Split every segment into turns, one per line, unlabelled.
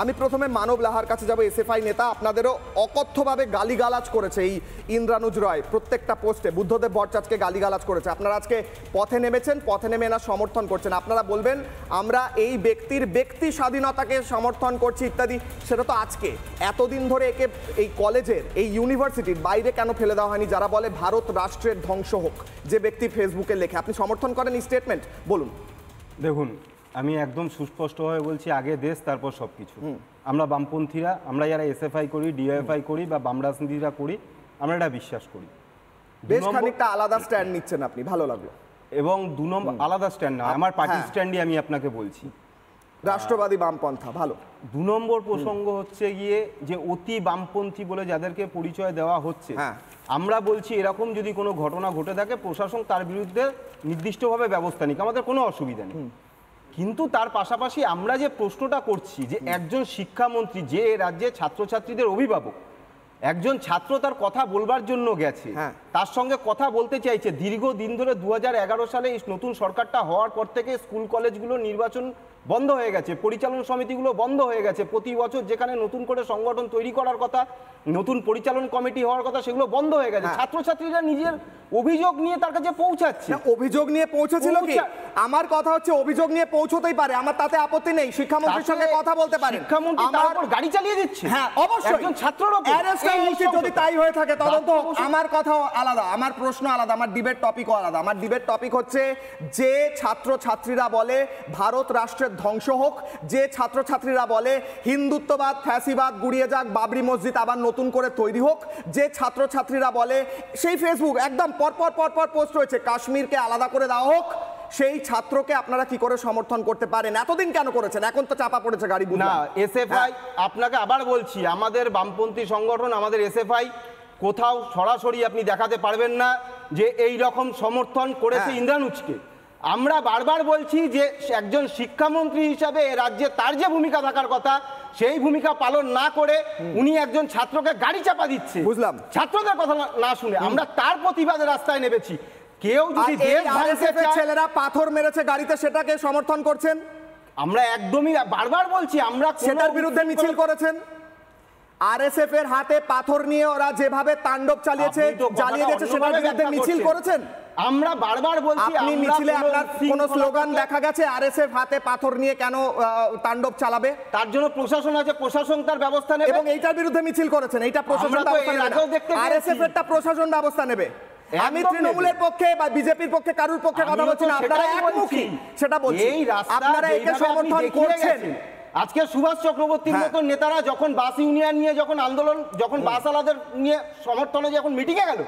আমি প্রথমে মানব লাহার কাছে যাব। এসএফআই নেতা আপনাদেরও অকথ্যভাবে গালিগালাজ করেছে এই ইন্দ্রানুজ রয়, প্রত্যেকটা পোস্টে বুদ্ধদেব ভট্টাচার্যকে গালিগালাজ করেছে। আপনারা আজকে পথে নেমেছেন, পথে নেমে না সমর্থন করছেন। আপনারা বলবেন আমরা এই ব্যক্তির ব্যক্তি স্বাধীনতাকে সমর্থন করছি ইত্যাদি, সেটা তো আজকে। এতদিন ধরে একে এই কলেজের, এই ইউনিভার্সিটির বাইরে কেন ফেলে দেওয়া হয়নি? যারা বলে ভারত রাষ্ট্রের ধ্বংস হোক, যে ব্যক্তি ফেসবুকে লেখে, আপনি সমর্থন করেন এই স্টেটমেন্ট? বলুন।
দেখুন, আমি একদম সুস্পষ্টভাবে বলছি, আগে দেশ তারপর সব কিছু। আমরা বামপন্থীরা, আমরা যারা এসএফআই করি, ডিওএফআই করি বা বাম রাজনীতিরা করি, আমরা এটা বিশ্বাস করি।
বেশ খানিকটা আলাদা স্ট্যান্ড নিচ্ছেন আপনি, ভালো লাগলো।
এবং 2 নম্বর আলাদা স্ট্যান্ড না, আমার পার্টি স্ট্যান্ডই আমি আপনাকে বলছি,
রাষ্ট্রবাদী বামপন্থা। ভালো।
2 নম্বর প্রসঙ্গ হচ্ছে গিয়ে যে অতি বামপন্থী বলে যাদেরকে পরিচয় দেওয়া হচ্ছে, আমরা বলছি এরকম যদি কোনো ঘটনা ঘটে থাকে প্রশাসন তার বিরুদ্ধে নির্দিষ্টভাবে ব্যবস্থা নিক, আমাদের কোনো অসুবিধা নেই। কিন্তু তার পাশাপাশি আমরা যে প্রশ্নটা করছি যে একজন শিক্ষামন্ত্রী, যে রাজ্যে ছাত্রছাত্রীদের অভিভাবক, একজন ছাত্র তার কথা বলবার জন্য গেছে, তার সঙ্গে কথা বলতে চাইছে। দীর্ঘদিন ধরে 2011 সালে এই নতুন সরকারটা হওয়ার পর থেকে স্কুল কলেজগুলো নির্বাচন বন্ধ হয়ে গেছে, পরিচালন সমিতিগুলো বন্ধ হয়ে গেছে। প্রতি বছর যেখানে নতুন করে সংগঠন তৈরি করার কথা, নতুন পরিচালন কমিটি হওয়ার কথা, সেগুলো বন্ধ হয়ে গেছে। ছাত্রছাত্রীরা নিজের অভিযোগ নিয়ে তার কাছে পৌঁছাচ্ছে।
অভিযোগ নিয়ে পৌঁছেছিল কি? আমার কথা হচ্ছে অভিযোগ নিয়ে পৌঁছতেই পারে, আমার তাতে আপত্তি নেই। শিক্ষামন্ত্রীর সঙ্গে কথা বলতে পারেন।
শিক্ষামন্ত্রী তার উপর গাড়ি চালিয়ে দিচ্ছে।
হ্যাঁ, অবশ্যই
একজন ছাত্রের উপর
অ্যারেস্ট হওয়া উচিত। যদি তাই হয়ে থাকে তদন্ত। আমার কথাও আলাদা, আমার প্রশ্ন আলাদা, আমার ডিবেট টপিকও আলাদা। আমার ডিবেট টপিক হচ্ছে যে ছাত্রছাত্রীরা বলে ভারত রাষ্ট্রের ধ্বংস হোক, যে ছাত্রছাত্রীরা বলে হিন্দুত্ববাদ ফ্যাসিবাদ গুড়িয়ে যাক, বাবরি মসজিদ আবার নতুন করে তৈরি হোক, যে ছাত্রছাত্রীরা বলে, সেই ফেসবুক একদম পরপর পোস্ট রয়েছে কাশ্মীরকে আলাদা করে দেওয়া হোক, সেই ছাত্রকে আপনারা কি করে সমর্থন করতে পারেন? এতদিন কেন করেছেন? এখন তো চাপা পড়েছে গাড়ি।
না, এসএফআই, আপনাকে আবার বলছি, আমাদের বামপন্থী সংগঠন, আমাদের এসএফআই কোথাও সরাসরি আপনি দেখাতে পারবেন না যে এই রকম সমর্থন করেছে ইন্দ্রানুজকে। আমরা বারবার বলছি যে একজন শিক্ষামন্ত্রী হিসাবে এ রাজ্যে তার যে ভূমিকা থাকার কথা, সেই ভূমিকা পালন না করে উনি একজন ছাত্রকে গাড়ি চাপা দিচ্ছে।
বুঝলাম।
ছাত্রদের কথা না শুনে আমরা তার প্রতিবাদে রাস্তায় নেমেছি। কেউ যদি
ছেলেরা পাথর মেরেছে গাড়িতে, সেটাকে সমর্থন করছেন? আমরা
একদমই বারবার বলছি, আমরা
সেটার বিরুদ্ধে মিছিল করেছেন। আরএসএফ এর হাতে পাথর নিয়ে ওরা যেভাবে তাণ্ডব চালিয়েছে, জ্বালিয়ে দিয়েছে, সেটার বিরুদ্ধে মিছিল করেছেন।
আমরা বারবার বলছি,
আপনি মিছিলে আপনার কোন স্লোগান দেখা গেছে আরএসএফ হাতে পাথর নিয়ে কেন তাণ্ডব চালাবে?
তার জন্য প্রশাসন আছে, প্রশাসন তার ব্যবস্থা নেবে।
এবং এইটার বিরুদ্ধে মিছিল করেছেন, এইটা প্রশাসন ব্যবস্থা নেবে, আরএসএফ এরটা প্রশাসন ব্যবস্থা নেবে। আমি তৃণমূলের পক্ষে বা বিজেপির পক্ষে কারুর পক্ষে কথা বলছি না, আপনারা একমুখী সেটা বলছি। আপনারা একে সমর্থন করছেন।
আজকে সুভাষ চক্রবর্তীর মতো নেতারা যখন বাস ইউনিয়ন নিয়ে যখন আন্দোলন, যখন বাস আলাদের নিয়ে সমর্থনে যখন মিটিংয়ে গেল,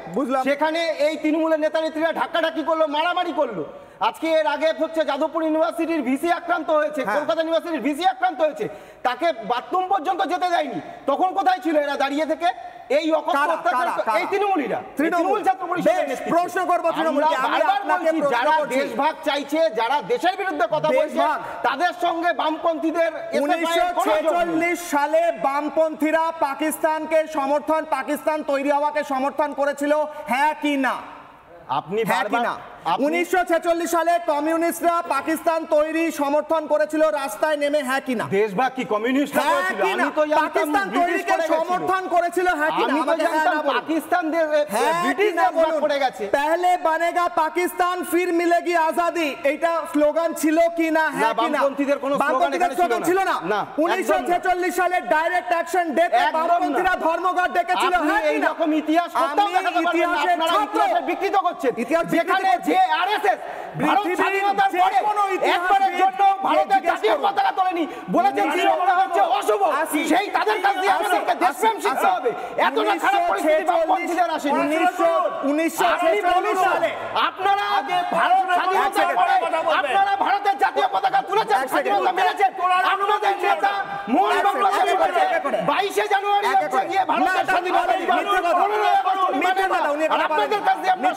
সেখানে এই তৃণমূলের নেতা নেত্রীরা ধাক্কাধাক্কি করলো, মারামারি করলো। আজকে এর আগে হচ্ছে যাদবপুর ইউনিভার্সিটির ভিসি আক্রান্ত হয়েছে, কলকাতা ইউনিভার্সিটির ভিসি আক্রান্ত হয়েছে, তাকে বাথরুম পর্যন্ত যেতে দেয়নি। তখন কোথায় ছিল এরা দাঁড়িয়ে থেকে? এই এই তৃণমূলীরা, তৃণমূল ছাত্র পরিষদের নেতৃত্ব।
প্রশ্ন করব তৃণমূলকে, আমি আপনাকে
যারা দেশভাগ চাইছে, যারা দেশের বিরুদ্ধে কথা বলছে, তাদের সঙ্গে বামপন্থীদের
1946 সালে বামপন্থীরা পাকিস্তানকে সমর্থন, পাকিস্তান তৈরি হওয়াকে সমর্থন করেছিল, হ্যাঁ কি না?
আপনি
1946 সালে কমিউনিস্টরা পাকিস্তান তৈরি সমর্থন করেছিল রাস্তায় নেমে, হ্যাঁ কি না?
দেশভাগ কি কমিউনিস্ট করেছিল?
আমি তো পাকিস্তান তৈরিকে সমর্থন করেছিল, হ্যাঁ কি না?
পাকিস্তান ব্রিটিশ দেশভাগ করে গেছে।
পহলে বনেগা পাকিস্তান ফির মিলেগি আজাদি, এইটা স্লোগান ছিল কি না? হ্যাঁ কি না?
বামপন্থীদের কোনো স্লোগান এখানে ছিল না।
1946 সালে ডাইরেক্ট অ্যাকশন ডেতে বামপন্থীরা ধর্মঘট ডেকেছিল, হ্যাঁ কি না?
এরকম ইতিহাস করতেও দেখাতে পারবেন না, আপনারা ইতিহাসের বিকৃত করছেন। যেখানে যে আরএসএস ভারত স্বাধীনতার পরে একবারের জন্য ভারতের জাতীয় পতাকা তোলেনি, বলেছেন শ্রীলঙ্কা হচ্ছে অশুভ, সেই তাদের কাছে আমাদেরকে দেশপ্রেম শিখতে হবে। এতটা খারাপ পরিস্থিতি বামপন্থীদের আসেনি।
1946 সালে
আপনারা ভারত স্বাধীনতার পরে আপনারা ভারতের জাতীয় পতাকা তুলেছেন, স্বাধীনতা মেরেছেন। আপনাদের নেতা মোহন বাংলাদেশে 22শে জানুয়ারি হচ্ছে গিয়ে ভারতের স্বাধীনতা আপনাদের কাছে আপনার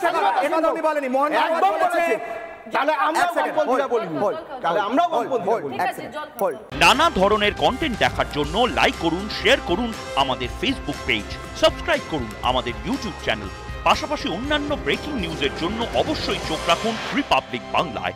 নানা ধরনের কন্টেন্ট দেখার জন্য লাইক করুন, শেয়ার করুন আমাদের ফেসবুক পেজ, সাবস্ক্রাইব করুন আমাদের ইউটিউব চ্যানেল। পাশাপাশি অন্যান্য ব্রেকিং নিউজের জন্য অবশ্যই চোখ রাখুন রিপাবলিক বাংলায়।